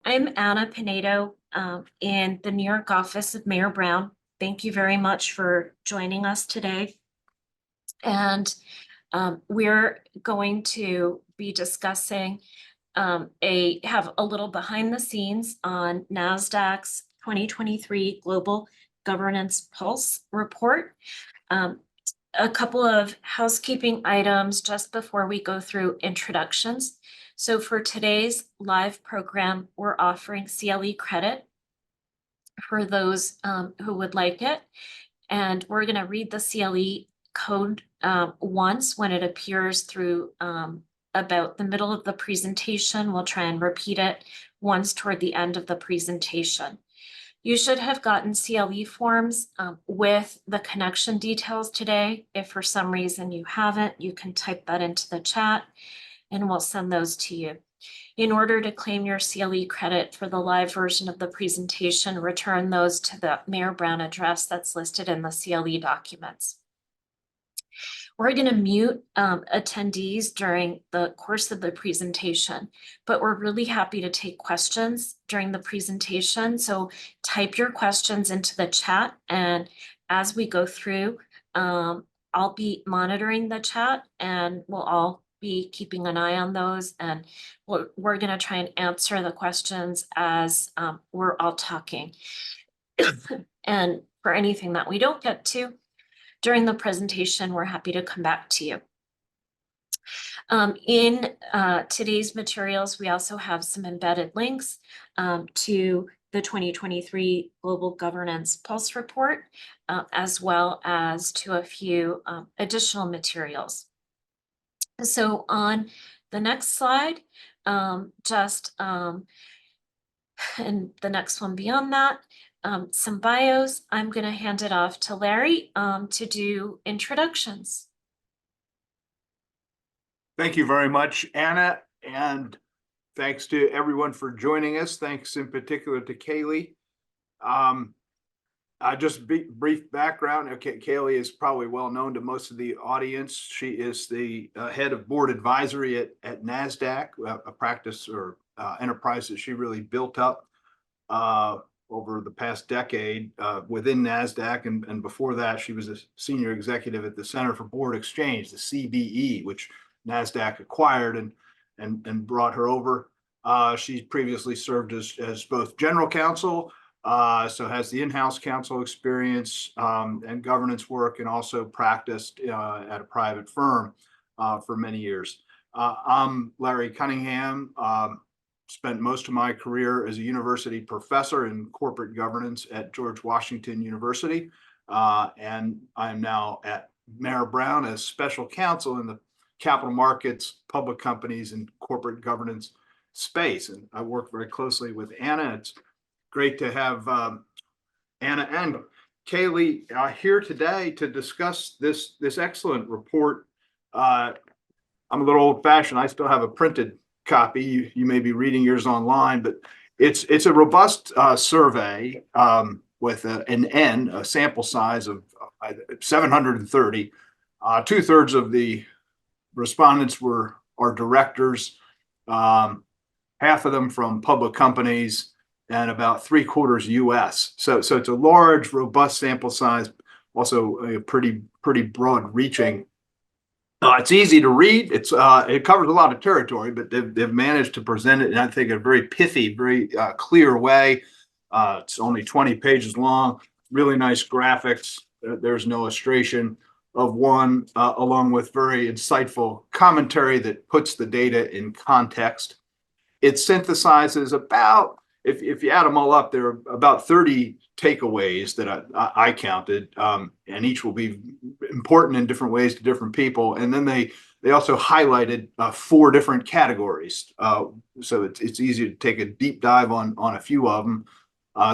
I'm Anna Pinedo in the New York office of Mayor Brown. Thank you very much for joining us today. And we're going to be discussing have a little behind the scenes on Nasdaq's 2023 Global Governance Pulse report. A couple of housekeeping items just before we go through introductions. So for today's live program, we're offering CLE credit for those who would like it. And we're going to read the CLE code once when it appears through about the middle of the presentation. We'll try and repeat it once toward the end of the presentation. You should have gotten CLE forms with the connection details today. If for some reason you haven't, you can type that into the chat and we'll send those to you. In order to claim your CLE credit for the live version of the presentation, return those to the Mayor Brown address that's listed in the CLE documents. We're going to mute attendees during the course of the presentation, but we're really happy to take questions during the presentation. So type your questions into the chat, and as we go through, I'll be monitoring the chat and we'll all be keeping an eye on those, and we're going to try and answer the questions as we're all talking. And for anything that we don't get to during the presentation, we're happy to come back to you. In today's materials, we also have some embedded links to the 2023 Global Governance Pulse Report, as well as to a few additional materials. So on the next slide, and the next one beyond that, some bios. I'm going to hand it off to Larry to do introductions. Thank you very much, Anna, and thanks to everyone for joining us. Thanks in particular to Kaylee. Just brief background. Okay, Kaylee is probably well known to most of the audience. She is the head of board advisory at Nasdaq, a practice or enterprise that she really built up over the past decade within Nasdaq, and before that, she was a senior executive at the Center for Board Exchange, the CBE, which Nasdaq acquired and brought her over. She previously served as both general counsel, so has the in-house counsel experience and governance work, and also practiced at a private firm for many years. I'm Larry Cunningham. Spent most of my career as a university professor in corporate governance at George Washington University, and I'm now at Mayor Brown as special counsel in the capital markets, public companies, and corporate governance space. And I work very closely with Anna. It's great to have Anna and Kaylee here today to discuss this excellent report. I'm a little old-fashioned. I still have a printed copy. You may be reading yours online, but it's a robust survey with a sample size of 730. 2/3 of the respondents are directors, half of them from public companies, and about 3/4 US. So it's a large, robust sample size, also a pretty broad reaching. It's easy to read. It covers a lot of territory, but they've managed to present it in, I think, a very pithy, very clear way. It's only 20 pages long. Really nice graphics. There's an illustration of one, along with very insightful commentary that puts the data in context. It synthesizes about, if you add them all up, there are about 30 takeaways that I counted, and each will be important in different ways to different people. And then they also highlighted 4 different categories, so it's easy to take a deep dive on a few of them.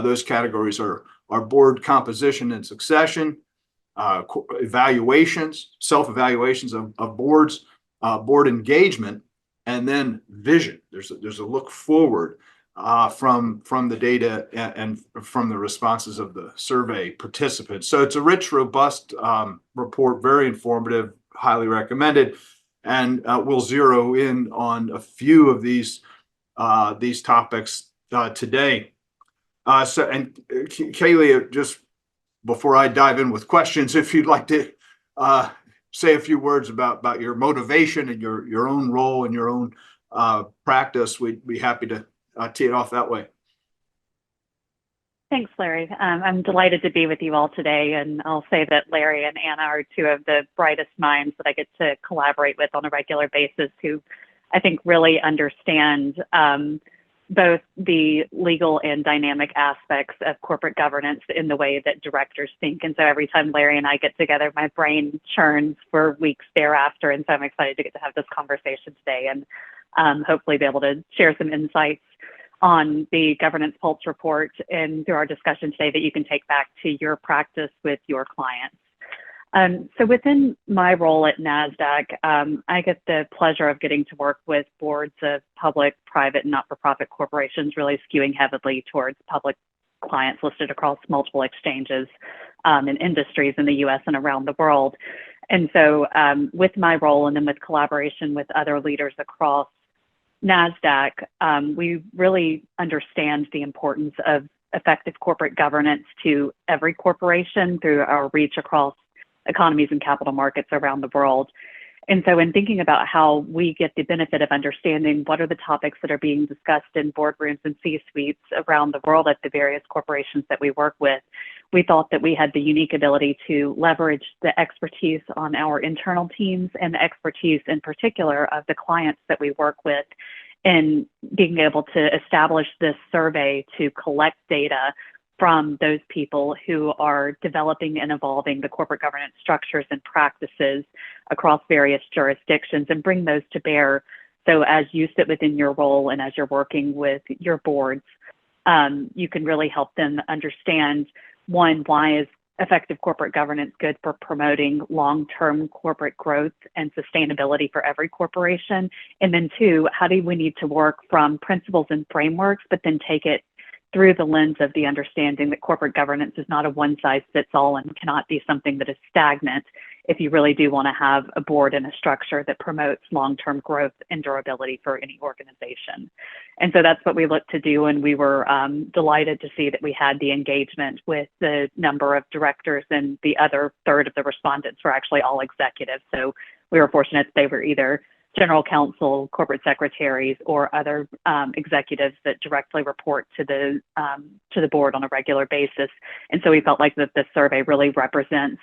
Those categories are board composition and succession, evaluations, self-evaluations of boards, board engagement, and then vision. There's a look forward from the data and from the responses of the survey participants. So it's a rich, robust report, very informative, highly recommended, and we'll zero in on a few of these topics today. Kaylee, just before I dive in with questions, if you'd like to say a few words about your motivation and your own role and your own practice, we'd be happy to tee it off that way. Thanks, Larry. I'm delighted to be with you all today, and I'll say that Larry and Anna are two of the brightest minds that I get to collaborate with on a regular basis, who I think really understand both the legal and dynamic aspects of corporate governance in the way that directors think. And so every time Larry and I get together, my brain churns for weeks thereafter. And so I'm excited to get to have this conversation today and hopefully be able to share some insights on the Governance Pulse report and through our discussion today that you can take back to your practice with your clients. So within my role at Nasdaq, I get the pleasure of getting to work with boards of public, private, and not-for-profit corporations, really skewing heavily towards public clients listed across multiple exchanges and industries in the US and around the world. And so with my role and then with collaboration with other leaders across Nasdaq, we really understand the importance of effective corporate governance to every corporation through our reach across economies and capital markets around the world. And so in thinking about how we get the benefit of understanding what are the topics that are being discussed in boardrooms and C-suites around the world at the various corporations that we work with, we thought that we had the unique ability to leverage the expertise on our internal teams and the expertise in particular of the clients that we work with in being able to establish this survey to collect data from those people who are developing and evolving the corporate governance structures and practices across various jurisdictions and bring those to bear. So as you sit within your role and as you're working with your boards, you can really help them understand, one, why is effective corporate governance good for promoting long-term corporate growth and sustainability for every corporation? And then two, how do we need to work from principles and frameworks, but then take it through the lens of the understanding that corporate governance is not a one-size-fits-all and cannot be something that is stagnant if you really do want to have a board and a structure that promotes long-term growth and durability for any organization. And so that's what we look to do, and we were delighted to see that we had the engagement with the number of directors, and the other third of the respondents were actually all executives. So we were fortunate that they were either general counsel, corporate secretaries, or other executives that directly report to the board on a regular basis. And so we felt like that this survey really represents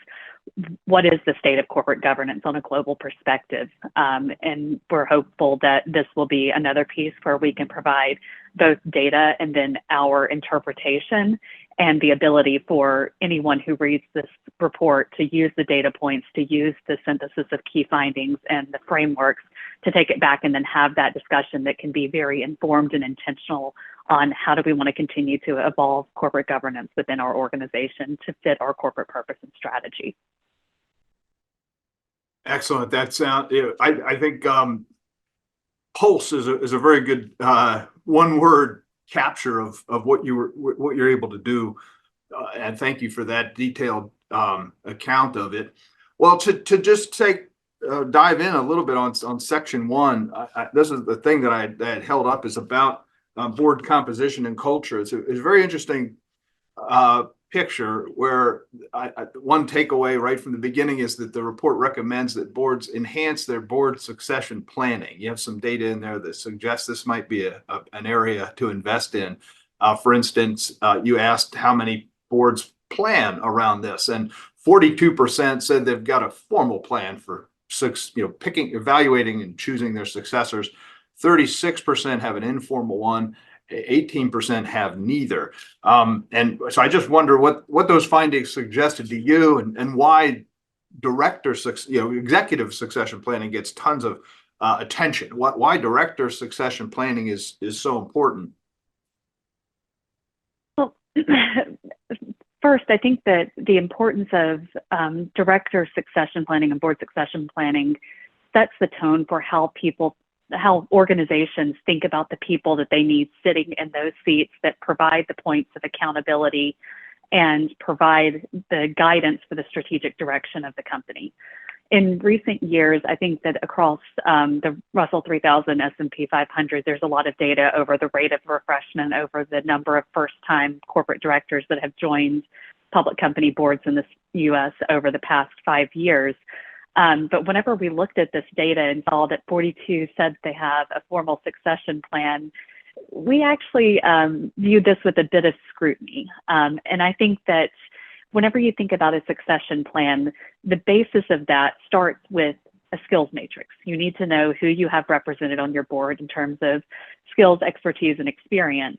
what is the state of corporate governance on a global perspective. And we're hopeful that this will be another piece where we can provide both data and then our interpretation and the ability for anyone who reads this report to use the data points, to use the synthesis of key findings and the frameworks to take it back and then have that discussion that can be very informed and intentional on how do we want to continue to evolve corporate governance within our organization to fit our corporate purpose and strategy. Excellent. That sound, I think pulse is a very good one-word capture of what you're able to do, and thank you for that detailed account of it. Well, to just dive in a little bit on section 1, this is the thing that I had held up is about board composition and culture. It's a very interesting picture where one takeaway right from the beginning is that the report recommends that boards enhance their board succession planning. You have some data in there that suggests this might be an area to invest in. For instance, you asked how many boards plan around this, and 42% said they've got a formal plan for picking, evaluating, and choosing their successors. 36% have an informal one. 18% have neither. And so I just wonder what those findings suggested to you, and why executive succession planning gets tons of attention. Why director succession planning is so important. Well, first, I think that the importance of director succession planning and board succession planning sets the tone for how organizations think about the people that they need sitting in those seats that provide the points of accountability and provide the guidance for the strategic direction of the company. in recent years, I think that across the Russell 3000, S&P 500, there's a lot of data over the rate of refreshment, over the number of first-time corporate directors that have joined public company boards in the U.S. over the past 5 years. But whenever we looked at this data and saw that 42 said they have a formal succession plan, we actually viewed this with a bit of scrutiny. And I think that whenever you think about a succession plan, the basis of that starts with a skills matrix. You need to know who you have represented on your board in terms of skills, expertise, and experience.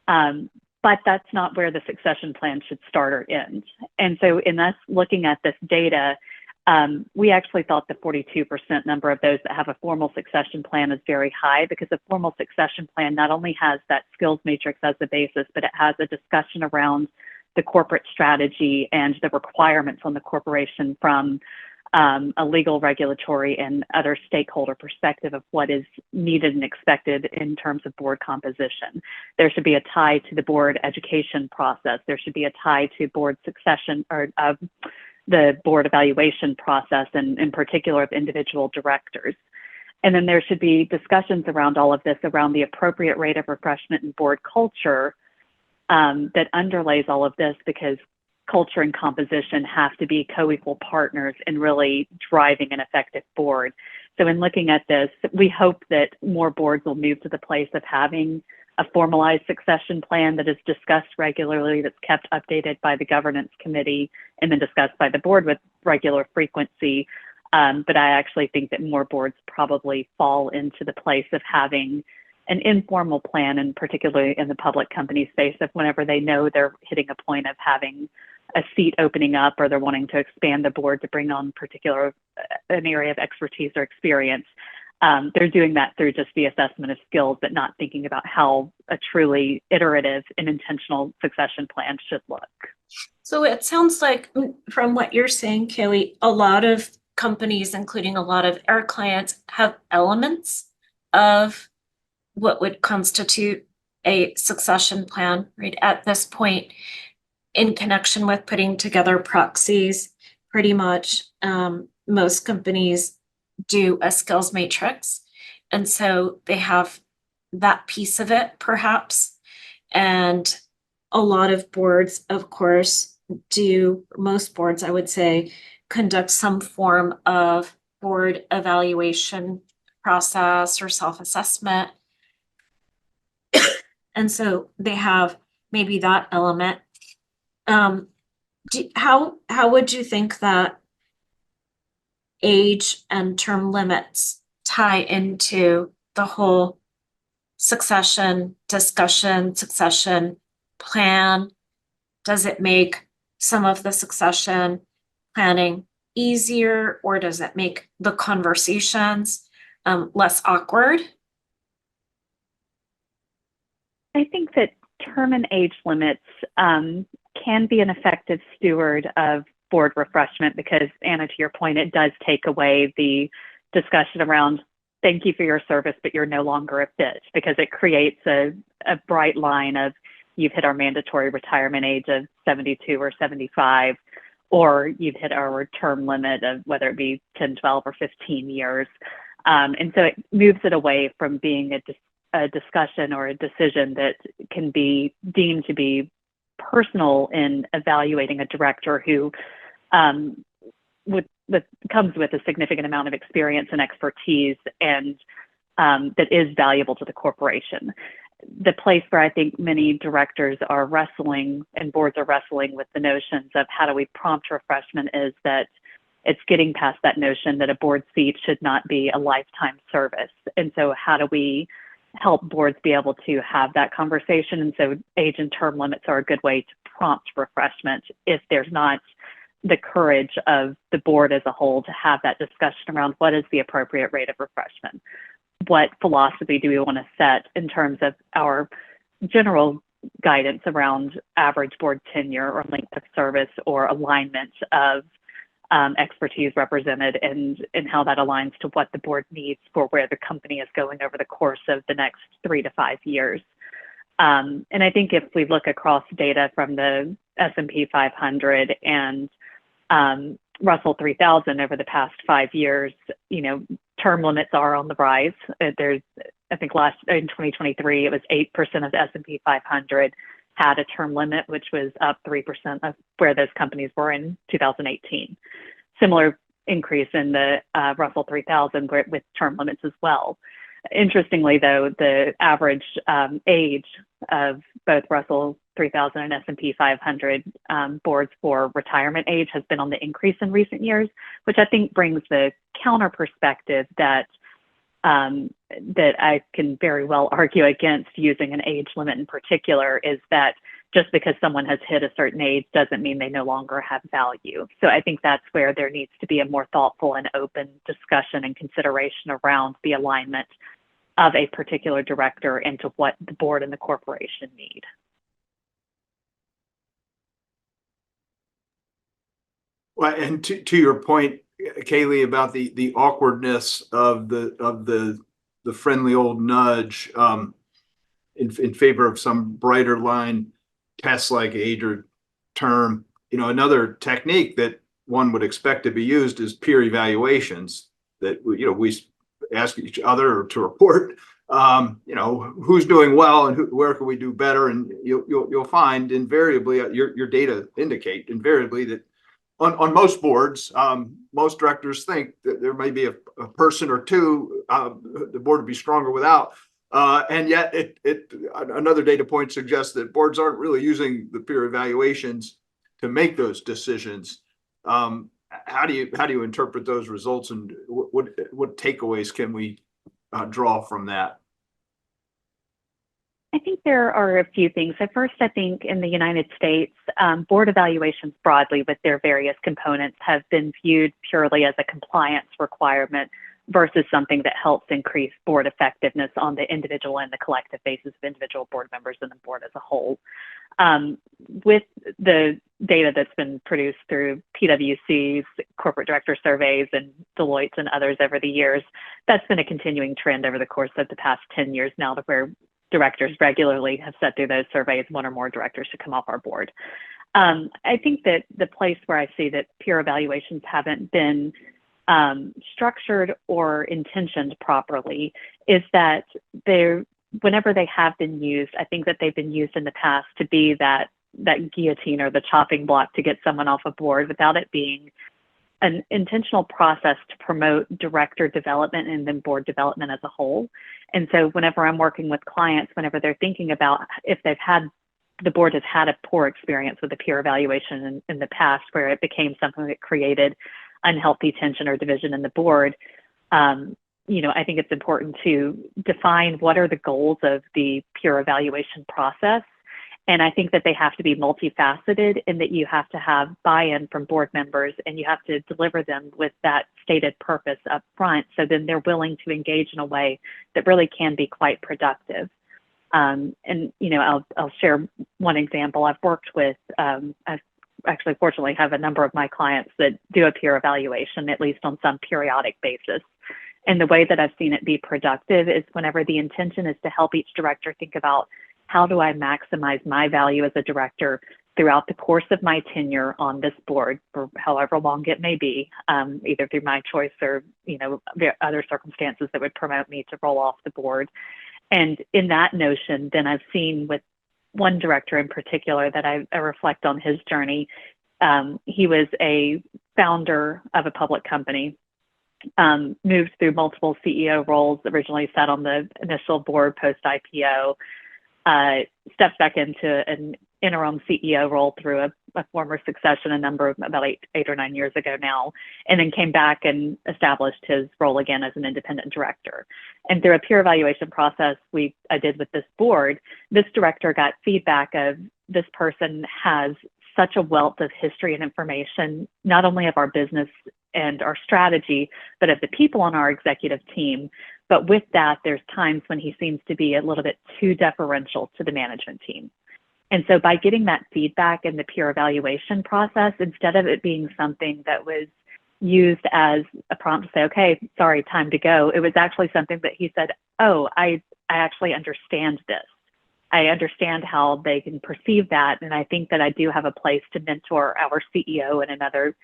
But that's not where the succession plan should start or end. And so in us looking at this data, we actually thought the 42% number of those that have a formal succession plan is very high, because a formal succession plan not only has that skills matrix as the basis, but it has a discussion around the corporate strategy and the requirements on the corporation from a legal, regulatory, and other stakeholder perspective of what is needed and expected in terms of board composition. There should be a tie to the board education process. There should be a tie to board succession, or the board evaluation process, and in particular of individual directors. And then there should be discussions around all of this, around the appropriate rate of refreshment and board culture that underlays all of this, because culture and composition have to be co-equal partners in really driving an effective board. So in looking at this, we hope that more boards will move to the place of having a formalized succession plan that is discussed regularly, that's kept updated by the governance committee, and then discussed by the board with regular frequency. But I actually think that more boards probably fall into the place of having an informal plan, and particularly in the public company space, of whenever they know they're hitting a point of having a seat opening up, or they're wanting to expand the board to bring on an area of expertise or experience. They're doing that through just the assessment of skills, but not thinking about how a truly iterative and intentional succession plan should look. So it sounds like, from what you're saying, Kaylee, a lot of companies, including a lot of our clients, have elements of what would constitute a succession plan, right? At this point, in connection with putting together proxies, pretty much most companies do a skills matrix. And so they have that piece of it, perhaps. And a lot of boards, of course, most boards, I would say, conduct some form of board evaluation process or self-assessment. And so they have maybe that element. How would you think that age and term limits tie into the whole succession discussion, succession plan? Does it make some of the succession planning easier, or does it make the conversations less awkward? I think that term and age limits can be an effective steward of board refreshment, because, Anna, to your point, it does take away the discussion around thank you for your service, but you're no longer a fit, because it creates a bright line of you've hit our mandatory retirement age of 72 or 75, or you've hit our term limit of whether it be 10, 12, or 15 years. And so it moves it away from being a discussion or a decision that can be deemed to be personal in evaluating a director who comes with a significant amount of experience and expertise, and that is valuable to the corporation. The place where I think many directors are wrestling and boards are wrestling with the notions of how do we prompt refreshment is that it's getting past that notion that a board seat should not be a lifetime service. And so how do we help boards be able to have that conversation? And so age and term limits are a good way to prompt refreshment if there's not the courage of the board as a whole to have that discussion around what is the appropriate rate of refreshment. What philosophy do we want to set in terms of our general guidance around average board tenure or length of service or alignment of expertise represented, and how that aligns to what the board needs for where the company is going over the course of the next 3 to 5 years. And I think if we look across data from the S&P 500 and Russell 3000 over the past 5 years, term limits are on the rise. There's, I think in 2023, it was 8% of the S&P 500 had a term limit, which was up 3% of where those companies were in 2018. Similar increase in the Russell 3000 with term limits as well. Interestingly, though, the average age of both Russell 3000 and S&P 500 boards for retirement age has been on the increase in recent years, which I think brings the counter perspective that that I can very well argue against using an age limit in particular, is that just because someone has hit a certain age doesn't mean they no longer have value. So I think that's where there needs to be a more thoughtful and open discussion and consideration around the alignment of a particular director into what the board and the corporation need. Well, and to your point, Kaylee, about the awkwardness of the friendly old nudge in favor of some brighter line tests like age or term, another technique that one would expect to be used is peer evaluations that we ask each other to report who's doing well and where can we do better, and you'll find invariably your data indicate invariably that on most boards, most directors think that there may be a person or two the board would be stronger without, and yet another data point suggests that boards aren't really using the peer evaluations to make those decisions. How do you interpret those results, and what takeaways can we draw from that? I think there are a few things. So first, I think in the United States, board evaluations broadly with their various components have been viewed purely as a compliance requirement versus something that helps increase board effectiveness on the individual and the collective basis of individual board members and the board as a whole. With the data that's been produced through PwC's corporate director surveys and Deloitte's and others over the years, that's been a continuing trend over the course of the past 10 years now, to where directors regularly have said through those surveys, one or more directors should come off our board. I think that the place where I see that peer evaluations haven't been structured or intentioned properly is that whenever they have been used, I think that they've been used in the past to be that guillotine or the chopping block to get someone off a board without it being an intentional process to promote director development and then board development as a whole. And so whenever I'm working with clients, whenever they're thinking about if the board has had a poor experience with a peer evaluation in the past, where it became something that created unhealthy tension or division in the board, I think it's important to define what are the goals of the peer evaluation process. And I think that they have to be multifaceted, in that you have to have buy-in from board members and you have to deliver them with that stated purpose up front. So then they're willing to engage in a way that really can be quite productive. I'll share one example. I've worked with, I've actually fortunately have a number of my clients that do a peer evaluation, at least on some periodic basis. And the way that I've seen it be productive is whenever the intention is to help each director think about, how do I maximize my value as a director throughout the course of my tenure on this board for however long it may be, either through my choice or, other circumstances that would promote me to roll off the board. And in that notion, then I've seen with one director in particular that I reflect on his journey. He was a founder of a public company, moved through multiple CEO roles, originally sat on the initial board post-IPO, stepped back into an interim CEO role through a former succession about eight or 9 years ago now, and then came back and established his role again as an independent director. And through a peer evaluation process I did with this board, this director got feedback of, this person has such a wealth of history and information, not only of our business and our strategy, but of the people on our executive team. But with that, there's times when he seems to be a little bit too deferential to the management team. And so by getting that feedback in the peer evaluation process, instead of it being something that was used as a prompt to say, okay, sorry, time to go, it was actually something that he said, oh, I actually understand this. I understand how they can perceive that. And I think that I do have a place to mentor our CEO and another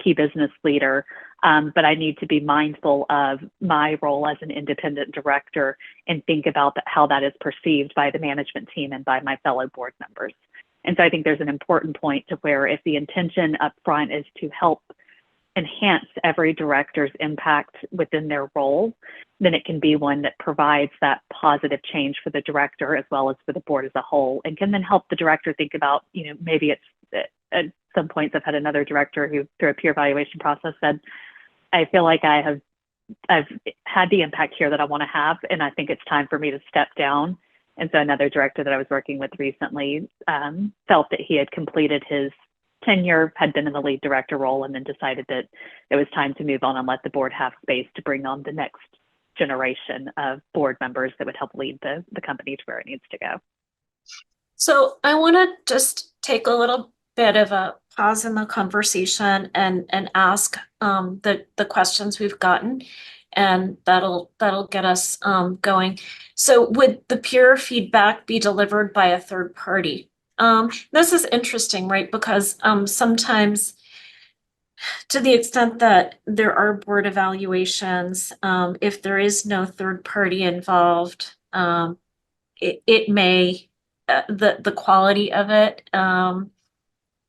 key business leader, but I need to be mindful of my role as an independent director and think about how that is perceived by the management team and by my fellow board members. And so I think there's an important point to where if the intention up front is to help enhance every director's impact within their role, then it can be one that provides that positive change for the director as well as for the board as a whole, and can then help the director think about, maybe it's at some points I've had another director who through a peer evaluation process said, I feel like I've had the impact here that I want to have, and I think it's time for me to step down. And so another director that I was working with recently felt that he had completed his tenure, had been in the lead director role, and then decided that it was time to move on and let the board have space to bring on the next generation of board members that would help lead the company to where it needs to go. So I want to just take a little bit of a pause in the conversation and ask the questions we've gotten, and that'll get us going. So would the peer feedback be delivered by a third party? This is interesting, right? Because sometimes, to the extent that there are board evaluations, if there is no third party involved, it may the quality of it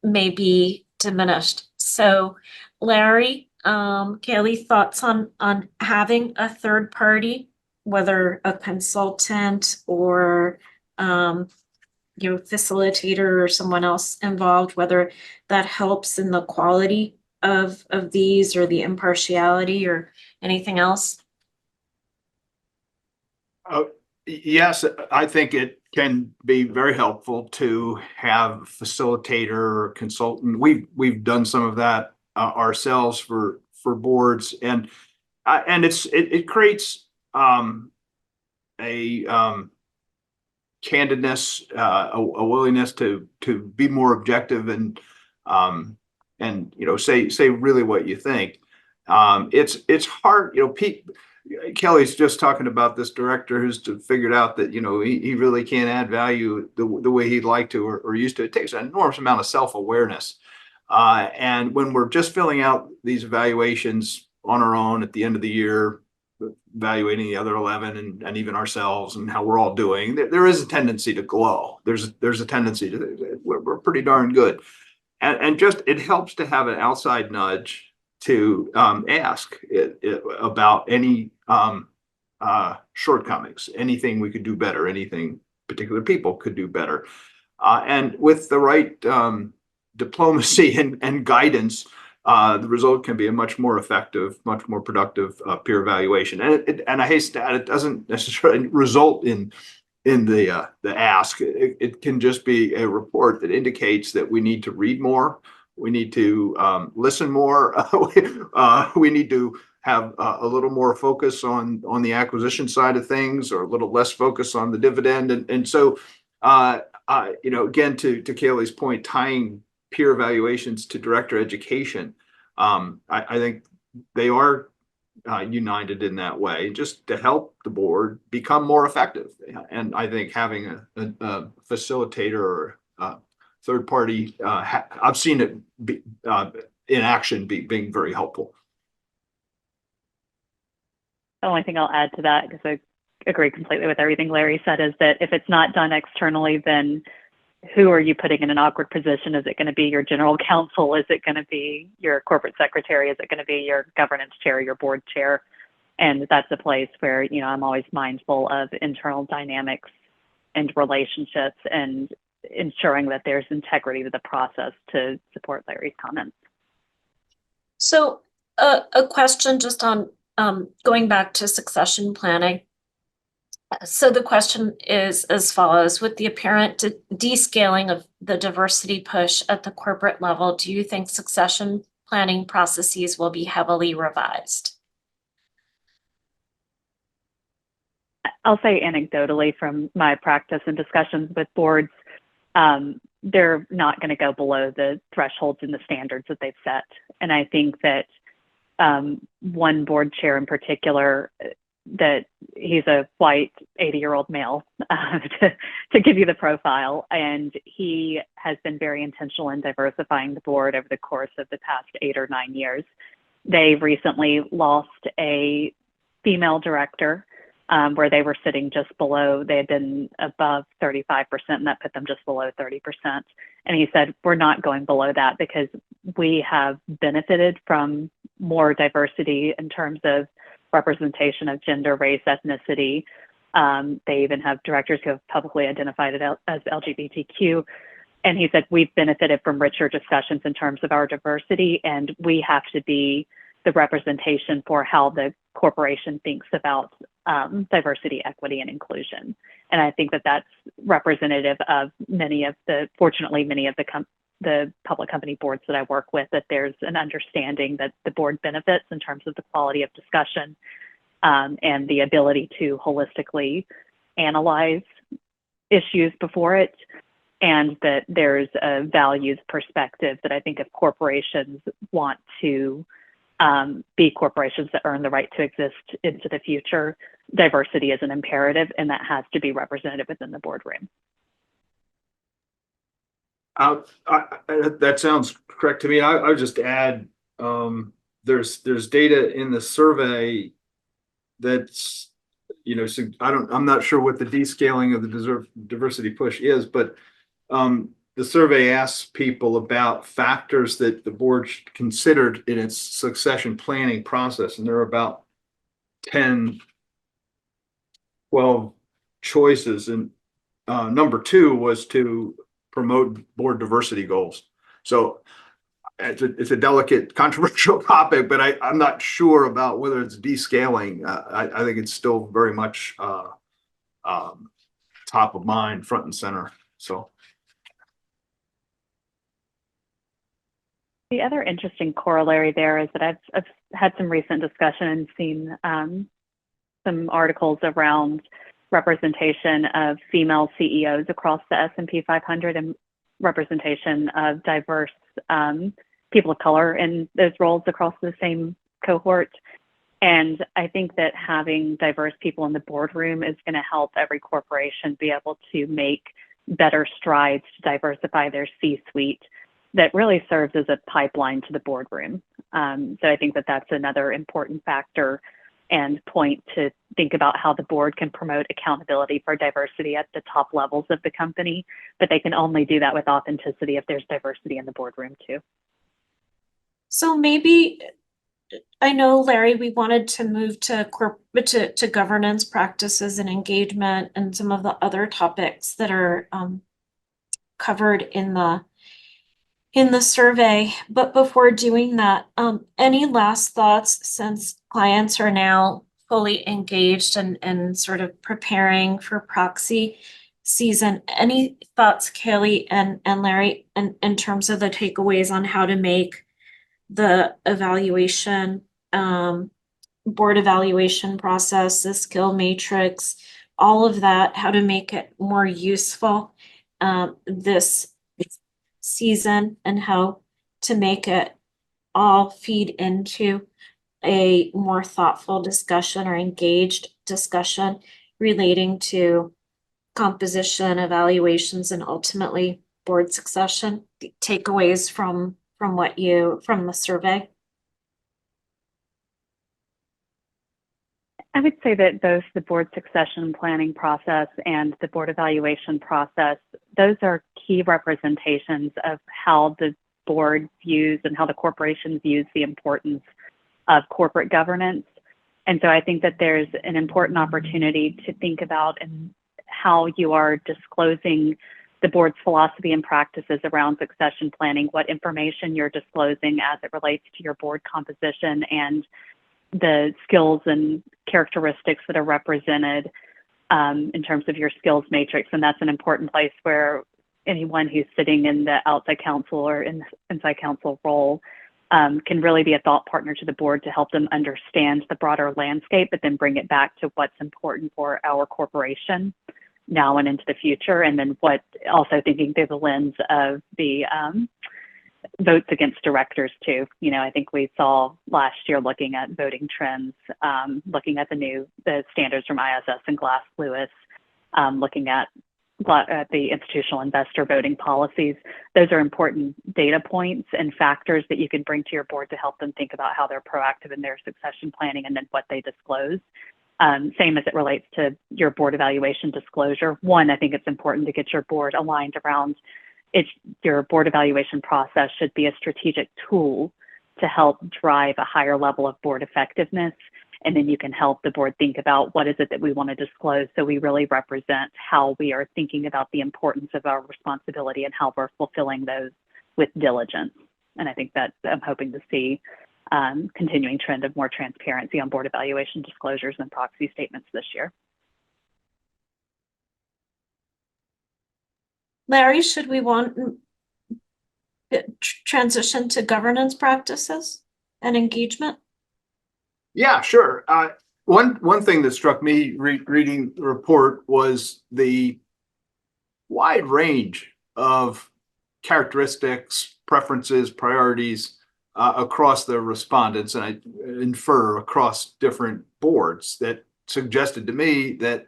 may be diminished. So, Larry, Kaylee, thoughts on having a third party, whether a consultant or facilitator or someone else involved, whether that helps in the quality of these or the impartiality or anything else? Yes, I think it can be very helpful to have a facilitator or consultant. We've done some of that ourselves for boards, and it creates a candidness, a willingness to be more objective and say really what you think. It's hard, Kelly's just talking about this director who's figured out that he really can't add value the way he'd like to or used to. It takes an enormous amount of self-awareness, and when we're just filling out these evaluations on our own at the end of the year, evaluating the other 11 and even ourselves and how we're all doing, there is a tendency to glow. There's a tendency to we're pretty darn good, and just it helps to have an outside nudge to ask about any shortcomings, anything we could do better, anything particular people could do better, and with the right diplomacy and guidance, the result can be a much more effective, much more productive peer evaluation. And I hasten to add, it doesn't necessarily result in the ask. It can just be a report that indicates that we need to read more, we need to listen more, we need to have a little more focus on the acquisition side of things, or a little less focus on the dividend. And so, again, to Kaylee's point, tying peer evaluations to director education, I think they are united in that way, just to help the board become more effective. And I think having a facilitator or third party, I've seen it in action being very helpful. The only thing I'll add to that, because I agree completely with everything Larry said, is that if it's not done externally, then who are you putting in an awkward position? Is it going to be your general counsel? Is it going to be your corporate secretary? Is it going to be your governance chair, your board chair? And that's a place where, I'm always mindful of internal dynamics and relationships and ensuring that there's integrity to the process, to support Larry's comments. So a question just on going back to succession planning. So the question is as follows: with the apparent descaling of the diversity push at the corporate level, do you think succession planning processes will be heavily revised? I'll say anecdotally from my practice and discussions with boards, they're not going to go below the thresholds and the standards that they've set. And I think that one board chair in particular that he's a white 80-year-old male, to give you the profile. And he has been very intentional in diversifying the board over the course of the past 8 or 9 years. They recently lost a female director where they were sitting just below, they had been above 35%, and that put them just below 30%. And he said, we're not going below that because we have benefited from more diversity in terms of representation of gender, race, ethnicity. They even have directors who have publicly identified it as LGBTQ. And he said, we've benefited from richer discussions in terms of our diversity, and we have to be the representation for how the corporation thinks about diversity, equity, and inclusion. And I think that that's representative of fortunately, many of the public company boards that I work with, that there's an understanding that the board benefits in terms of the quality of discussion and the ability to holistically analyze issues before it, and that there's a values perspective that I think if corporations want to be corporations that earn the right to exist into the future, diversity is an imperative, and that has to be represented within the boardroom. That sounds correct to me. I would just add, there's data in the survey that's, I'm not sure what the descaling of the diversity push is, but the survey asks people about factors that the board considered in its succession planning process, and there are about 10, 12 choices, and number 2 was to promote board diversity goals. So it's a delicate, controversial topic, but I'm not sure about whether it's descaling. I think it's still very much top of mind, front and center. So the other interesting corollary there is that I've had some recent discussion and seen some articles around representation of female CEOs across the S&P 500 and representation of diverse people of color in those roles across the same cohort. And I think that having diverse people in the boardroom is going to help every corporation be able to make better strides to diversify their C-suite that really serves as a pipeline to the boardroom. So I think that that's another important factor and point to think about how the board can promote accountability for diversity at the top levels of the company, but they can only do that with authenticity if there's diversity in the boardroom too. So maybe, I know, Larry, we wanted to move to governance practices and engagement and some of the other topics that are covered in the survey. But before doing that, any last thoughts, since clients are now fully engaged and sort of preparing for proxy season? Any thoughts, Kaylee and Larry, in terms of the takeaways on how to make the evaluation, board evaluation process, the skill matrix, all of that, how to make it more useful this season, and how to make it all feed into a more thoughtful discussion or engaged discussion relating to composition, evaluations, and ultimately board succession? Takeaways from the survey? I would say that both the board succession planning process and the board evaluation process, those are key representations of how the board views and how the corporation views the importance of corporate governance. And so I think that there's an important opportunity to think about and how you are disclosing the board's philosophy and practices around succession planning, what information you're disclosing as it relates to your board composition and the skills and characteristics that are represented in terms of your skills matrix. And that's an important place where anyone who's sitting in the outside counsel or in the inside counsel role can really be a thought partner to the board to help them understand the broader landscape, but then bring it back to what's important for our corporation now and into the future. And then what, also thinking through the lens of the votes against directors too. I think we saw last year looking at voting trends, looking at the standards from ISS and Glass Lewis, looking at the institutional investor voting policies. Those are important data points and factors that you can bring to your board to help them think about how they're proactive in their succession planning and then what they disclose. Same as it relates to your board evaluation disclosure. One, I think it's important to get your board aligned around your board evaluation process should be a strategic tool to help drive a higher level of board effectiveness. And then you can help the board think about what is it that we want to disclose so we really represent how we are thinking about the importance of our responsibility and how we're fulfilling those with diligence. And I think that I'm hoping to see continuing trend of more transparency on board evaluation disclosures and proxy statements this year. Larry, should we want transition to governance practices and engagement? Yeah, sure. One thing that struck me reading the report was the wide range of characteristics, preferences, priorities across the respondents, and I infer across different boards, that suggested to me that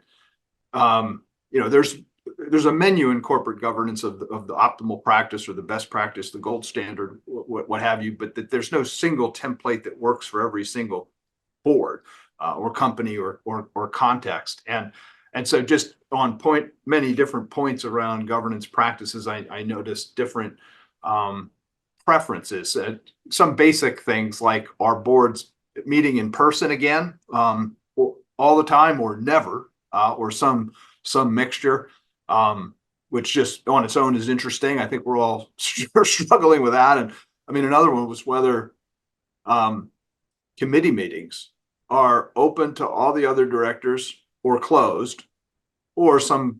there's a menu in corporate governance of the optimal practice or the best practice, the gold standard, what have you, but that there's no single template that works for every single board or company or context. And so just on many different points around governance practices, I noticed different preferences. Some basic things like, are boards meeting in person again all the time or never, or some mixture, which just on its own is interesting. I think we're all struggling with that. And I mean, another one was whether committee meetings are open to all the other directors or closed, or some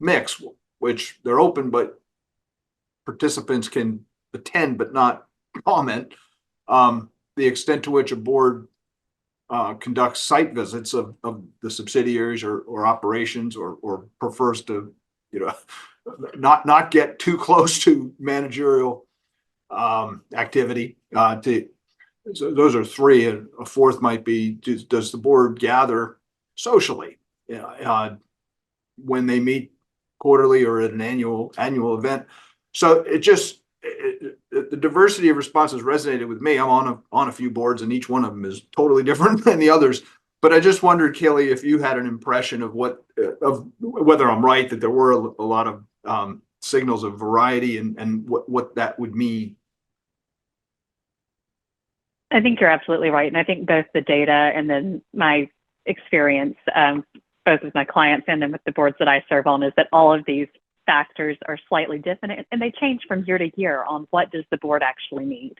mix, which they're open, but participants can attend but not comment. The extent to which a board conducts site visits of the subsidiaries or operations, or prefers to, not get too close to managerial activity. So those are three, and a fourth might be, does the board gather socially when they meet quarterly or at an annual event? So the diversity of responses resonated with me. I'm on a few boards, and each one of them is totally different than the others. But I just wondered, Kelly, if you had an impression of whether I'm right, that there were a lot of signals of variety, and what that would mean. I think you're absolutely right. And I think both the data and then my experience, both with my clients and then with the boards that I serve on, is that all of these factors are slightly different, and they change from year to year on what does the board actually need.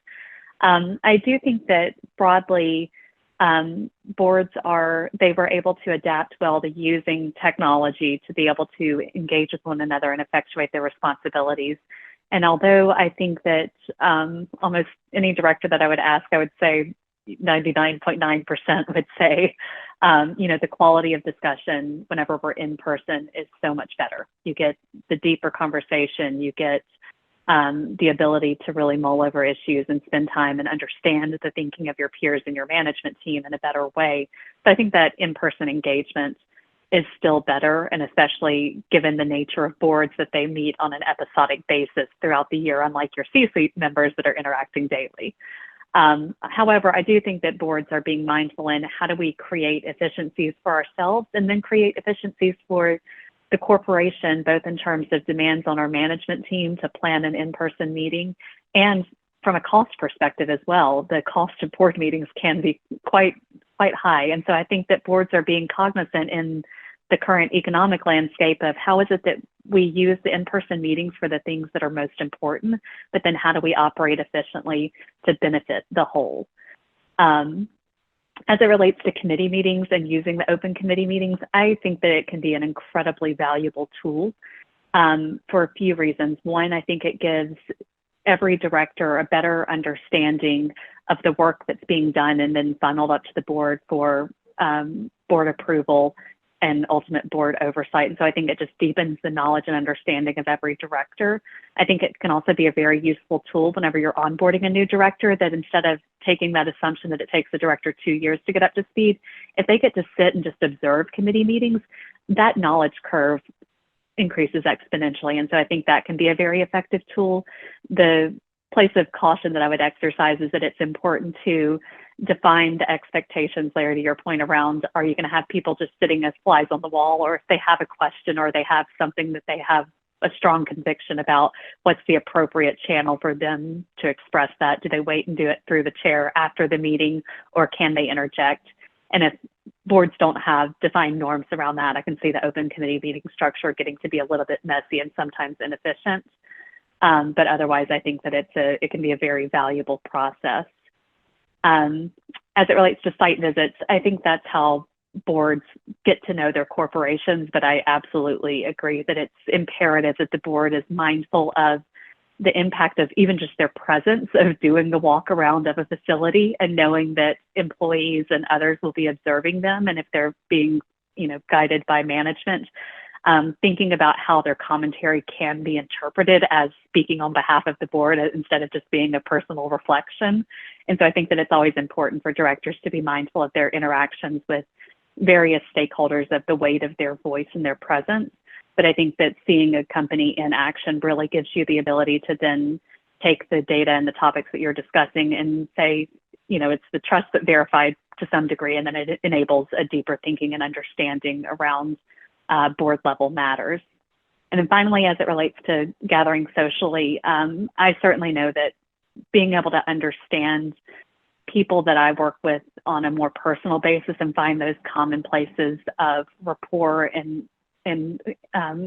I do think that broadly, boards they were able to adapt well to using technology to be able to engage with one another and effectuate their responsibilities. And although I think that almost any director that I would ask, I would say 99.9% would say, the quality of discussion whenever we're in person is so much better. You get the deeper conversation, you get the ability to really mull over issues and spend time and understand the thinking of your peers and your management team in a better way. So I think that in-person engagement is still better, and especially given the nature of boards that they meet on an episodic basis throughout the year, unlike your C-suite members that are interacting daily. However, I do think that boards are being mindful in how do we create efficiencies for ourselves and then create efficiencies for the corporation, both in terms of demands on our management team to plan an in-person meeting, and from a cost perspective as well. The cost of board meetings can be quite high. And so I think that boards are being cognizant in the current economic landscape of how is it that we use the in-person meetings for the things that are most important, but then how do we operate efficiently to benefit the whole? As it relates to committee meetings and using the open committee meetings, I think that it can be an incredibly valuable tool for a few reasons. One, I think it gives every director a better understanding of the work that's being done and then funneled up to the board for board approval and ultimate board oversight. And so I think it just deepens the knowledge and understanding of every director. I think it can also be a very useful tool whenever you're onboarding a new director, that instead of taking that assumption that it takes the director 2 years to get up to speed, if they get to sit and just observe committee meetings, that knowledge curve increases exponentially. And so I think that can be a very effective tool. The place of caution that I would exercise is that it's important to define the expectations, Larry, to your point around, are you going to have people just sitting as flies on the wall, or if they have a question or they have something that they have a strong conviction about, what's the appropriate channel for them to express that? Do they wait and do it through the chair after the meeting, or can they interject? And if boards don't have defined norms around that, I can see the open committee meeting structure getting to be a little bit messy and sometimes inefficient. But otherwise, I think that it can be a very valuable process. As it relates to site visits, I think that's how boards get to know their corporations, but I absolutely agree that it's imperative that the board is mindful of the impact of even just their presence of doing the walk around of a facility and knowing that employees and others will be observing them. And if they're being, guided by management, thinking about how their commentary can be interpreted as speaking on behalf of the board instead of just being a personal reflection. And so I think that it's always important for directors to be mindful of their interactions with various stakeholders, of the weight of their voice and their presence. But I think that seeing a company in action really gives you the ability to then take the data and the topics that you're discussing and say, it's the trust but verified to some degree, and then it enables a deeper thinking and understanding around board level matters. And then finally, as it relates to gathering socially, I certainly know that being able to understand people that I work with on a more personal basis and find those common places of rapport and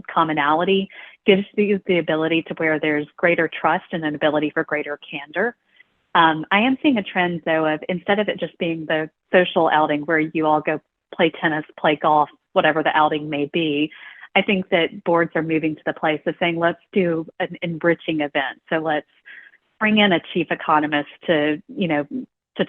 commonality gives you the ability to where there's greater trust and an ability for greater candor. I am seeing a trend, though, of instead of it just being the social outing where you all go play tennis, play golf, whatever the outing may be, I think that boards are moving to the place of saying, let's do an enriching event. So let's bring in a chief economist to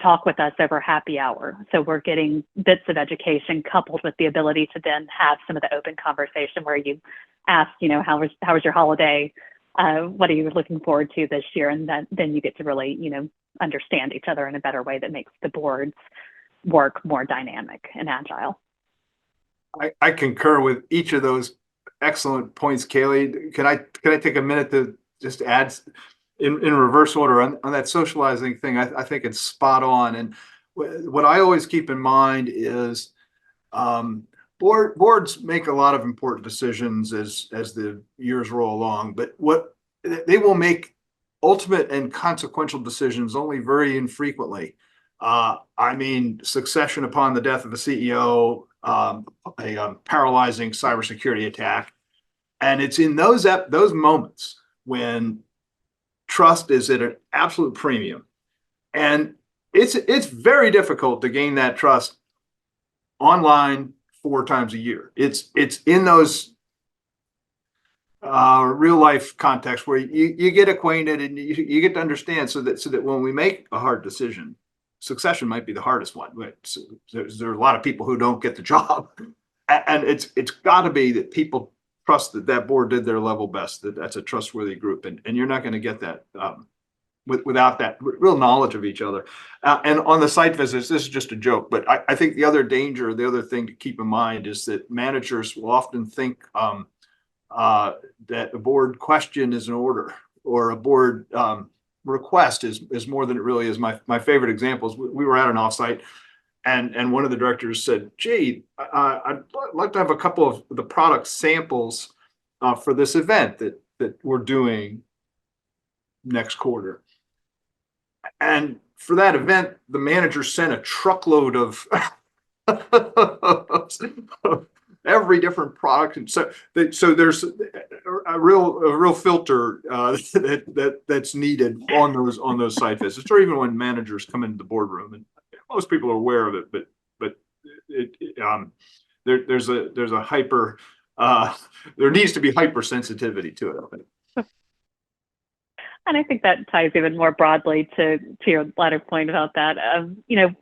talk with us over happy hour. So we're getting bits of education coupled with the ability to then have some of the open conversation where you ask, how was your holiday? What are you looking forward to this year? And then you get to really, understand each other in a better way that makes the board's work more dynamic and agile. I concur with each of those excellent points, Kaylee. Can I take a minute to just add in reverse order on that socializing thing? I think it's spot on. And what I always keep in mind is boards make a lot of important decisions as the years roll along, but what they will make ultimate and consequential decisions only very infrequently. Succession upon the death of a CEO, a paralyzing cybersecurity attack. And it's in those moments when trust is at an absolute premium. And it's very difficult to gain that trust online 4 times a year. It's in those real life contexts where you get acquainted and you get to understand so that when we make a hard decision, succession might be the hardest one. There are a lot of people who don't get the job, and it's got to be that people trust that board did their level best. That's a trustworthy group, and you're not going to get that without that real knowledge of each other. And on the site visits, this is just a joke, but I think the other danger, the other thing to keep in mind is that managers will often think that a board question is an order, or a board request is more than it really is. My favorite example is we were at an offsite, and one of the directors said, "Gee, I'd like to have a couple of the product samples for this event that we're doing next quarter." And for that event, the manager sent a truckload of every different product, and so there's a real filter that's needed on those site visits, or even when managers come into the boardroom. And most people are aware of it, but there's a hyper there needs to be hypersensitivity to it. And I think that ties even more broadly to your latter point about that.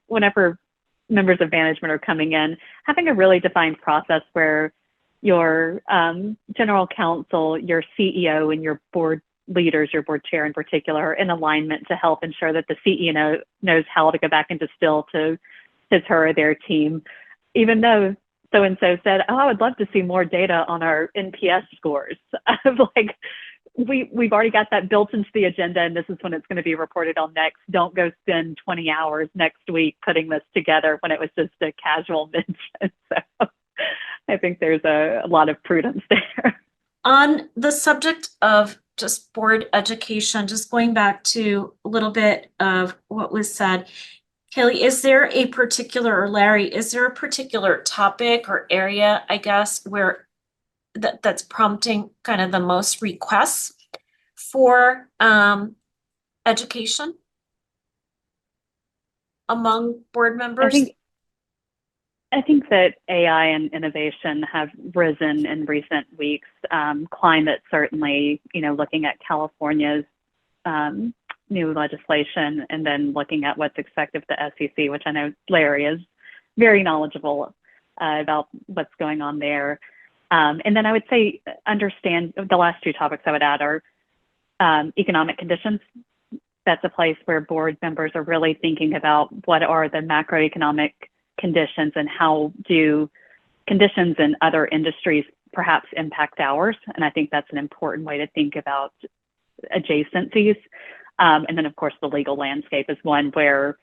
Whenever members of management are coming in, having a really defined process where your general counsel, your CEO, and your board leaders, your board chair in particular, are in alignment to help ensure that the CEO knows how to go back and distill to his, her, or their team. Even though so-and-so said, oh, I would love to see more data on our NPS scores. I'm like, we've already got that built into the agenda, and this is when it's going to be reported on next. Don't go spend 20 hours next week putting this together when it was just a casual mention. So I think there's a lot of prudence there. On the subject of just board education, just going back to a little bit of what was said, Kaylee, is there a particular, or Larry, is there a particular topic or area, I guess, where that's prompting kind of the most requests for education among board members? I think that AI and innovation have risen in recent weeks. Climate, certainly, looking at California's new legislation, and then looking at what's expected of the SEC, which I know Larry is very knowledgeable about what's going on there. And then I would say understand the last two topics I would add are economic conditions. That's a place where board members are really thinking about what are the macroeconomic conditions and how do conditions in other industries perhaps impact ours. And I think that's an important way to think about adjacencies. And then, of course, the legal landscape is one where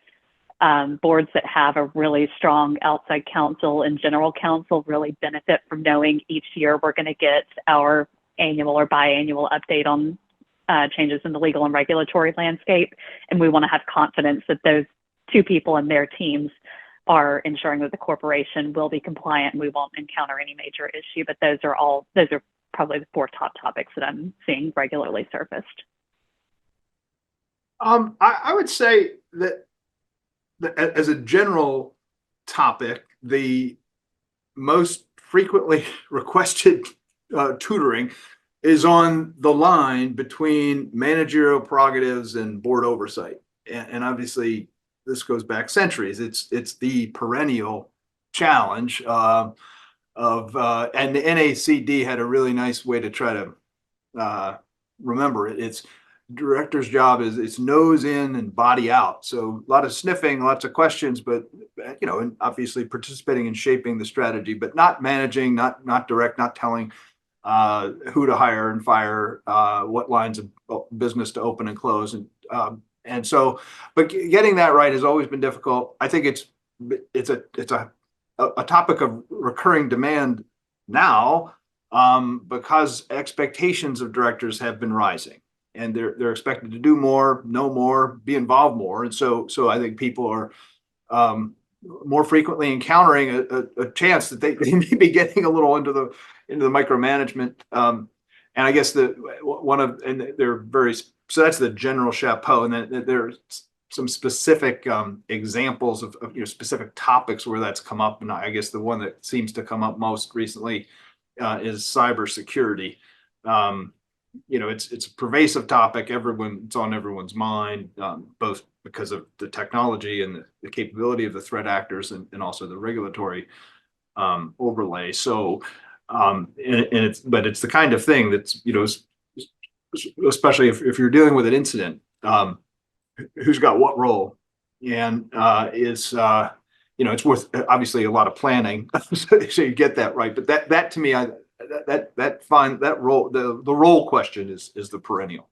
boards that have a really strong outside counsel and general counsel really benefit from knowing each year we're going to get our annual or biannual update on changes in the legal and regulatory landscape. And we want to have confidence that those two people and their teams are ensuring that the corporation will be compliant and we won't encounter any major issue. But those are probably the four top topics that I'm seeing regularly surfaced. I would say that as a general topic, the most frequently requested tutoring is on the line between managerial prerogatives and board oversight. And obviously, this goes back centuries. It's the perennial challenge and the NACD had a really nice way to try to remember it. It's director's job is it's nose in and body out. So a lot of sniffing, lots of questions, but and obviously participating in shaping the strategy, but not managing, not direct, not telling who to hire and fire, what lines of business to open and close, and so, but getting that right has always been difficult. I think it's a topic of recurring demand now because expectations of directors have been rising. And they're expected to do more, know more, be involved more, and so I think people are more frequently encountering a chance that they may be getting a little into the micromanagement. And I guess they're very, so that's the general chapeau, and then there's some specific examples of specific topics where that's come up, and I guess the one that seems to come up most recently is cybersecurity. It's a pervasive topic. It's on everyone's mind, both because of the technology and the capability of the threat actors and also the regulatory overlay. So, it's the kind of thing that's, especially if you're dealing with an incident, who's got what role, and it's worth obviously a lot of planning so you get that right. But that to me, that role, the role question is the perennial.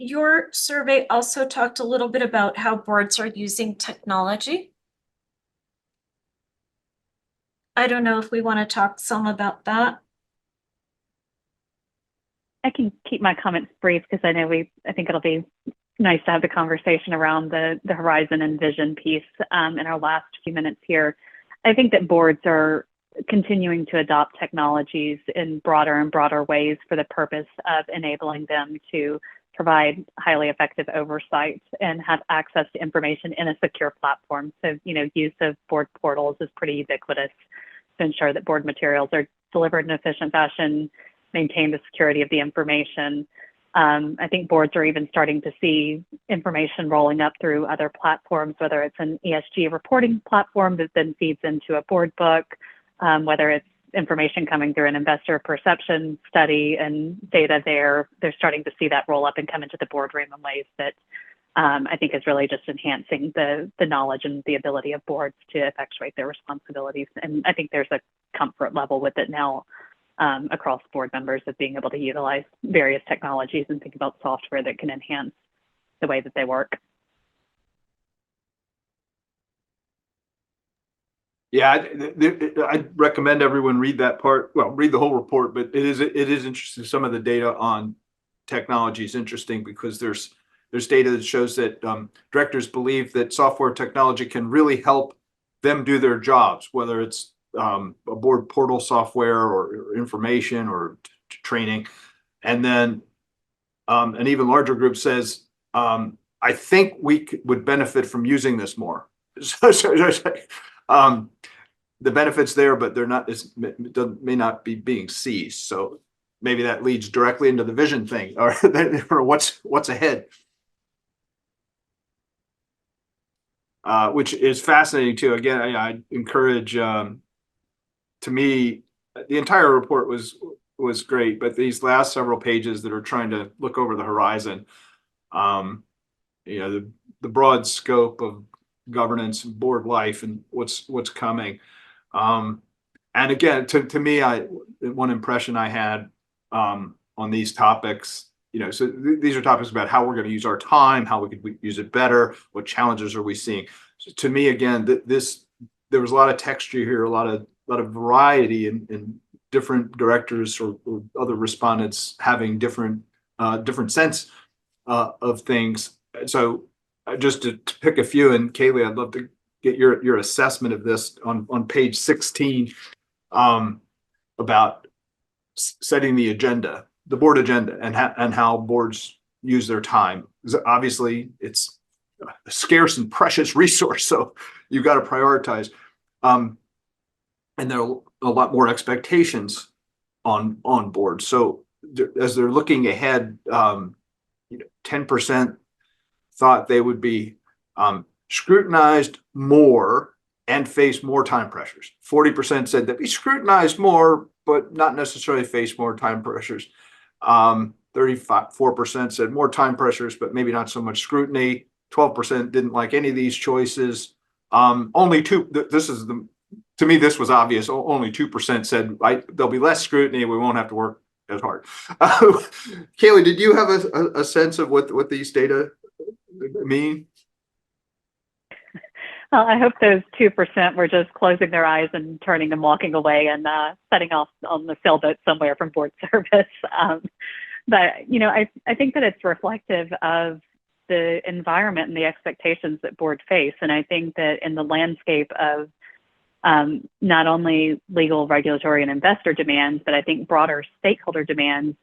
Your survey also talked a little bit about how boards are using technology. I don't know if we want to talk some about that. I can keep my comments brief because I think it'll be nice to have the conversation around the horizon and vision piece in our last few minutes here. I think that boards are continuing to adopt technologies in broader and broader ways for the purpose of enabling them to provide highly effective oversight and have access to information in a secure platform. So, use of board portals is pretty ubiquitous to ensure that board materials are delivered in an efficient fashion, maintain the security of the information. I think boards are even starting to see information rolling up through other platforms, whether it's an ESG reporting platform that then feeds into a board book, whether it's information coming through an investor perception study and data there. They're starting to see that roll up and come into the boardroom in ways that I think is really just enhancing the knowledge and the ability of boards to effectuate their responsibilities. And I think there's a comfort level with it now across board members of being able to utilize various technologies and think about software that can enhance the way that they work. Yeah, I'd recommend everyone read that part. Well, read the whole report, but it is interesting. Some of the data on technology is interesting because there's data that shows that directors believe that software technology can really help them do their jobs, whether it's a board portal software or information or training. And then an even larger group says, I think we would benefit from using this more. The benefits there, but they're not, may not be being seized. So maybe that leads directly into the vision thing or what's ahead. Which is fascinating too. Again, I encourage, to me, the entire report was great, but these last several pages that are trying to look over the horizon, the broad scope of governance and board life and what's coming. And again, to me, one impression I had on these topics, so these are topics about how we're going to use our time, how we could use it better, what challenges are we seeing. So to me, again, there was a lot of texture here, a lot of variety in different directors or other respondents having different sense of things. So just to pick a few, and Kaylee, I'd love to get your assessment of this on page 16 about setting the agenda, the board agenda, and how boards use their time. Obviously, it's a scarce and precious resource, so you've got to prioritize. And there are a lot more expectations on boards. So as they're looking ahead, 10% thought they would be scrutinized more and face more time pressures. 40% said they'd be scrutinized more, but not necessarily face more time pressures. 34% said more time pressures, but maybe not so much scrutiny. 12% didn't like any of these choices. Only two, to me, this was obvious. Only 2% said there'll be less scrutiny. We won't have to work as hard. Kaylee, did you have a sense of what these data mean? Well, I hope those 2% were just closing their eyes and turning and walking away and setting off on the sailboat somewhere from board service. But, I think that it's reflective of the environment and the expectations that board face. And I think that in the landscape of not only legal, regulatory, and investor demands, but I think broader stakeholder demands,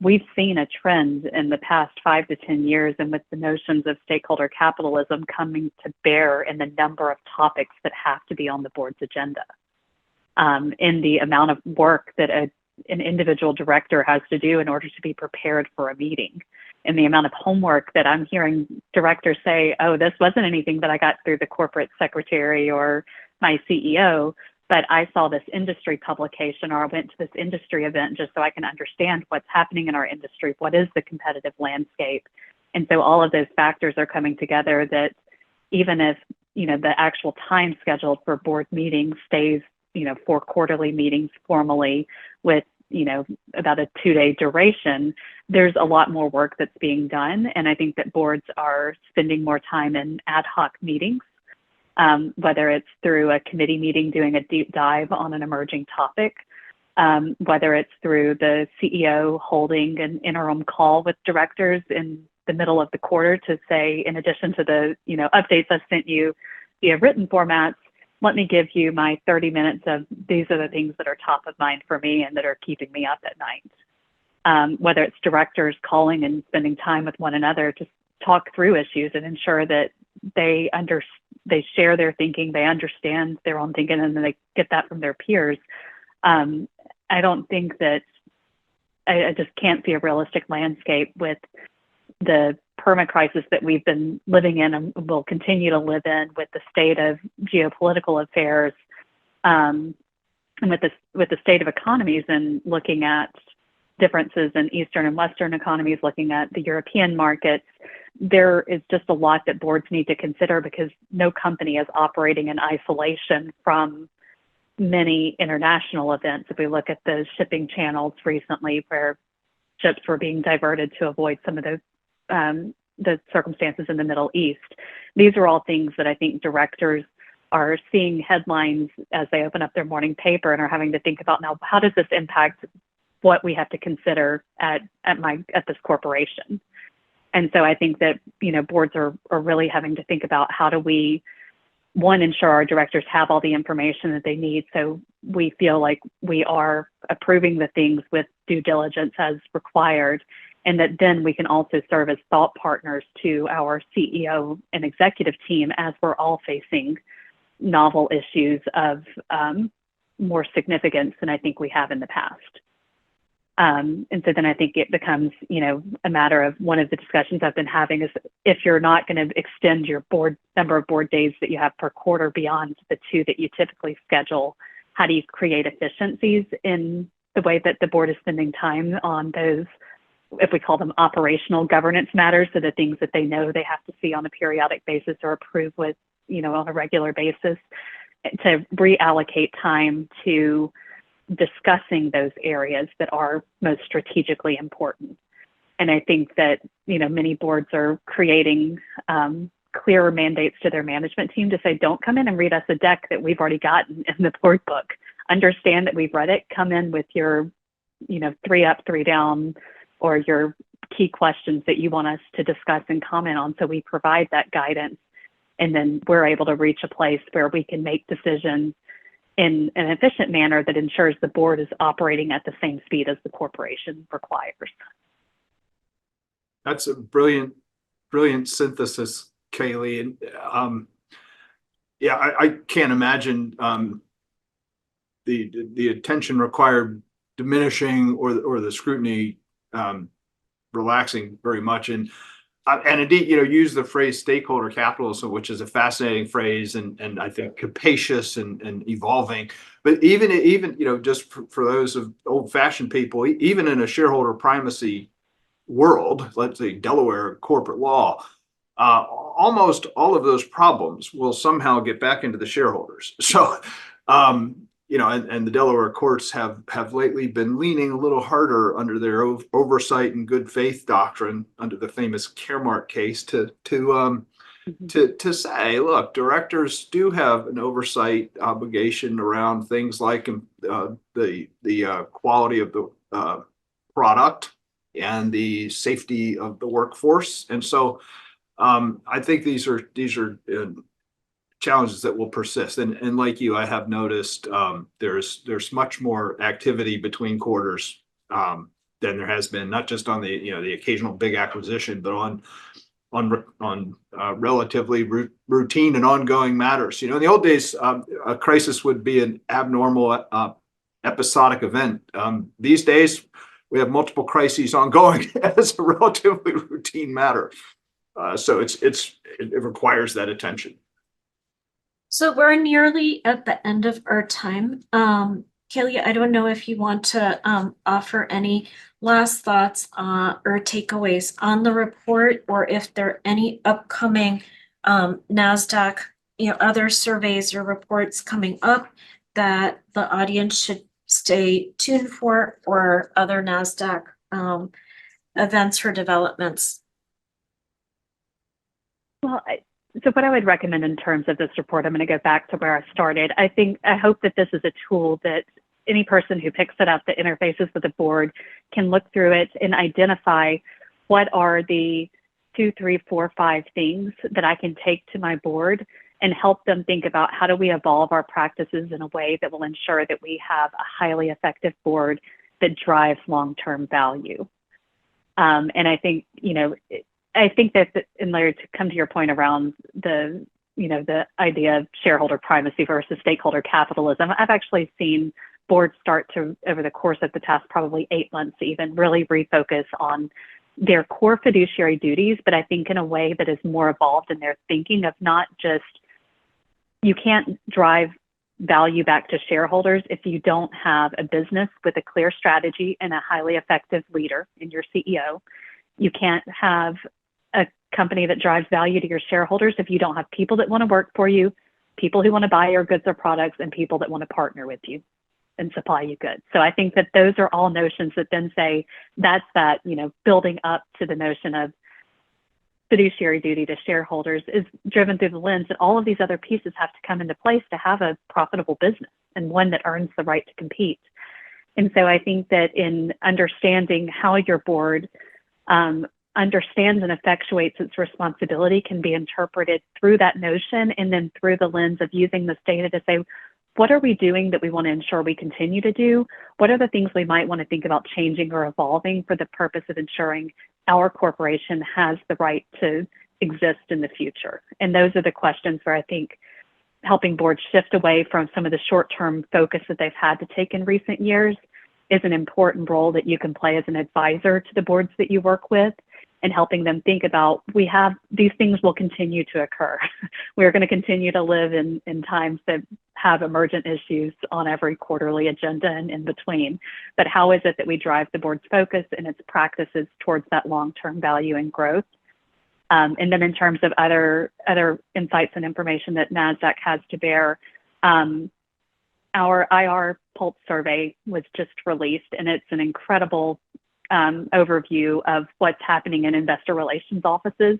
we've seen a trend in the past 5 to 10 years, and with the notions of stakeholder capitalism coming to bear in the number of topics that have to be on the board's agenda, in the amount of work that an individual director has to do in order to be prepared for a meeting, and the amount of homework that I'm hearing directors say, oh, this wasn't anything that I got through the corporate secretary or my CEO, but I saw this industry publication or I went to this industry event just so I can understand what's happening in our industry. What is the competitive landscape? And so all of those factors are coming together that even if, the actual time scheduled for board meetings stays, for quarterly meetings formally with, about a 2-day duration, there's a lot more work that's being done. And I think that boards are spending more time in ad hoc meetings, whether it's through a committee meeting doing a deep dive on an emerging topic, whether it's through the CEO holding an interim call with directors in the middle of the quarter to say, in addition to the updates I've sent you via written formats, let me give you my 30 minutes of these are the things that are top of mind for me and that are keeping me up at night. Whether it's directors calling and spending time with one another to talk through issues and ensure that they share their thinking, they understand their own thinking, and then they get that from their peers. I don't think that I just can't see a realistic landscape with the perma crisis that we've been living in and will continue to live in, with the state of geopolitical affairs, and with the state of economies, and looking at differences in Eastern and Western economies, looking at the European markets. There is just a lot that boards need to consider, because no company is operating in isolation from many international events. If we look at the shipping channels recently, where ships were being diverted to avoid some of the circumstances in the Middle East, these are all things that I think directors are seeing headlines as they open up their morning paper and are having to think about, now, how does this impact what we have to consider at this corporation? And so I think that, boards are really having to think about, how do we, one, ensure our directors have all the information that they need, so we feel like we are approving the things with due diligence as required, and that then we can also serve as thought partners to our CEO and executive team as we're all facing novel issues of more significance than I think we have in the past. And so then I think it becomes, a matter of, one of the discussions I've been having is, if you're not going to extend your number of board days that you have per quarter beyond the 2 that you typically schedule, how do you create efficiencies in the way that the board is spending time on those, if we call them operational governance matters, so the things that they know they have to see on a periodic basis or approve with, on a regular basis, to reallocate time to discussing those areas that are most strategically important. And I think that, many boards are creating clearer mandates to their management team to say, don't come in and read us a deck that we've already gotten in the board book. Understand that we've read it. Come in with your, 3 up, 3 down, or your key questions that you want us to discuss and comment on. So we provide that guidance, and then we're able to reach a place where we can make decisions in an efficient manner that ensures the board is operating at the same speed as the corporation requires. That's a brilliant synthesis, Kaylee. And I can't imagine the attention required diminishing, or the scrutiny relaxing very much. And indeed, use the phrase stakeholder capitalism, which is a fascinating phrase, and I think capacious and evolving. But even just for those of old-fashioned people, even in a shareholder primacy world, let's say Delaware corporate law, almost all of those problems will somehow get back into the shareholders. So, and the Delaware courts have lately been leaning a little harder under their oversight and good faith doctrine, under the famous Caremark case, to say, look, directors do have an oversight obligation around things like the quality of the product and the safety of the workforce. And so I think these are challenges that will persist. And like you, I have noticed there's much more activity between quarters than there has been, not just on the occasional big acquisition, but on relatively routine and ongoing matters. In the old days, a crisis would be an abnormal episodic event. These days, we have multiple crises ongoing as a relatively routine matter. So it requires that attention. So we're nearly at the end of our time. Kaylee, I don't know if you want to offer any last thoughts or takeaways on the report, or if there are any upcoming Nasdaq, other surveys or reports coming up that the audience should stay tuned for, or other Nasdaq events or developments. Well, so what I would recommend in terms of this report, I'm going to go back to where I started. I hope that this is a tool that any person who picks it up that interfaces with the board can look through it and identify what are the 2, 3, 4, 5 things that I can take to my board and help them think about, how do we evolve our practices in a way that will ensure that we have a highly effective board that drives long-term value. And I think, that, and Larry, to come to your point around the idea of shareholder primacy versus stakeholder capitalism, I've actually seen boards start to, over the course of the past probably 8 months even, really refocus on their core fiduciary duties, but I think in a way that is more evolved in their thinking of not just, you can't drive value back to shareholders if you don't have a business with a clear strategy and a highly effective leader in your CEO. You can't have a company that drives value to your shareholders if you don't have people that want to work for you, people who want to buy your goods or products, and people that want to partner with you and supply you goods. So I think that those are all notions that then say that's that, you know, building up to the notion of fiduciary duty to shareholders is driven through the lens that all of these other pieces have to come into place to have a profitable business and one that earns the right to compete. And so I think that in understanding how your board understands and effectuates its responsibility can be interpreted through that notion, and then through the lens of using this data to say, what are we doing that we want to ensure we continue to do? What are the things we might want to think about changing or evolving for the purpose of ensuring our corporation has the right to exist in the future? And those are the questions where I think helping boards shift away from some of the short-term focus that they've had to take in recent years is an important role that you can play as an advisor to the boards that you work with, and helping them think about, these things will continue to occur. We're going to continue to live in times that have emergent issues on every quarterly agenda and in between. But how is it that we drive the board's focus and its practices towards that long-term value and growth? And then in terms of other insights and information that Nasdaq has to bear, our IR Pulse survey was just released, and it's an incredible overview of what's happening in investor relations offices.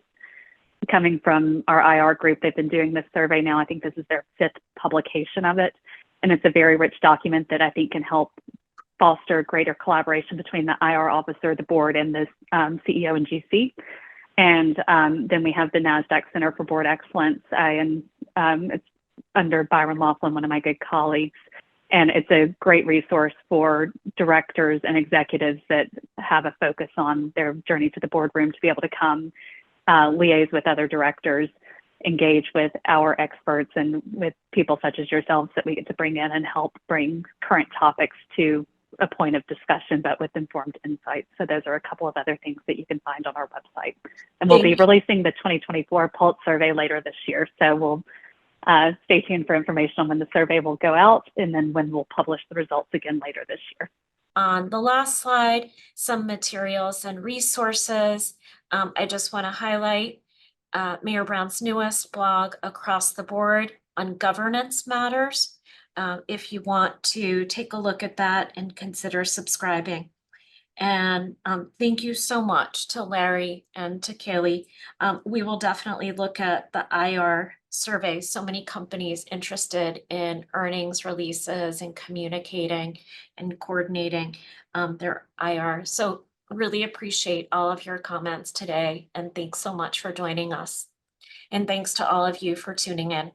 Coming from our IR group, they've been doing this survey now. I think this is their 5th publication of it. And it's a very rich document that I think can help foster greater collaboration between the IR officer, the board, and the CEO and GC. And then we have the Nasdaq Center for Board Excellence, and it's under Byron Laughlin, one of my good colleagues. And it's a great resource for directors and executives that have a focus on their journey to the boardroom to be able to come liaise with other directors, engage with our experts, and with people such as yourselves that we get to bring in and help bring current topics to a point of discussion, but with informed insights. So those are a couple of other things that you can find on our website. And we'll be releasing the 2024 Pulse survey later this year. So we'll stay tuned for information on when the survey will go out, and then when we'll publish the results again later this year. On the last slide, some materials and resources. I just want to highlight Mayor Brown's newest blog, Across the Board, on governance matters. If you want to take a look at that and consider subscribing. And thank you so much to Larry and to Kaylee. We will definitely look at the IR survey. So many companies interested in earnings releases and communicating and coordinating their IR. So really appreciate all of your comments today. And thanks so much for joining us. And thanks to all of you for tuning in.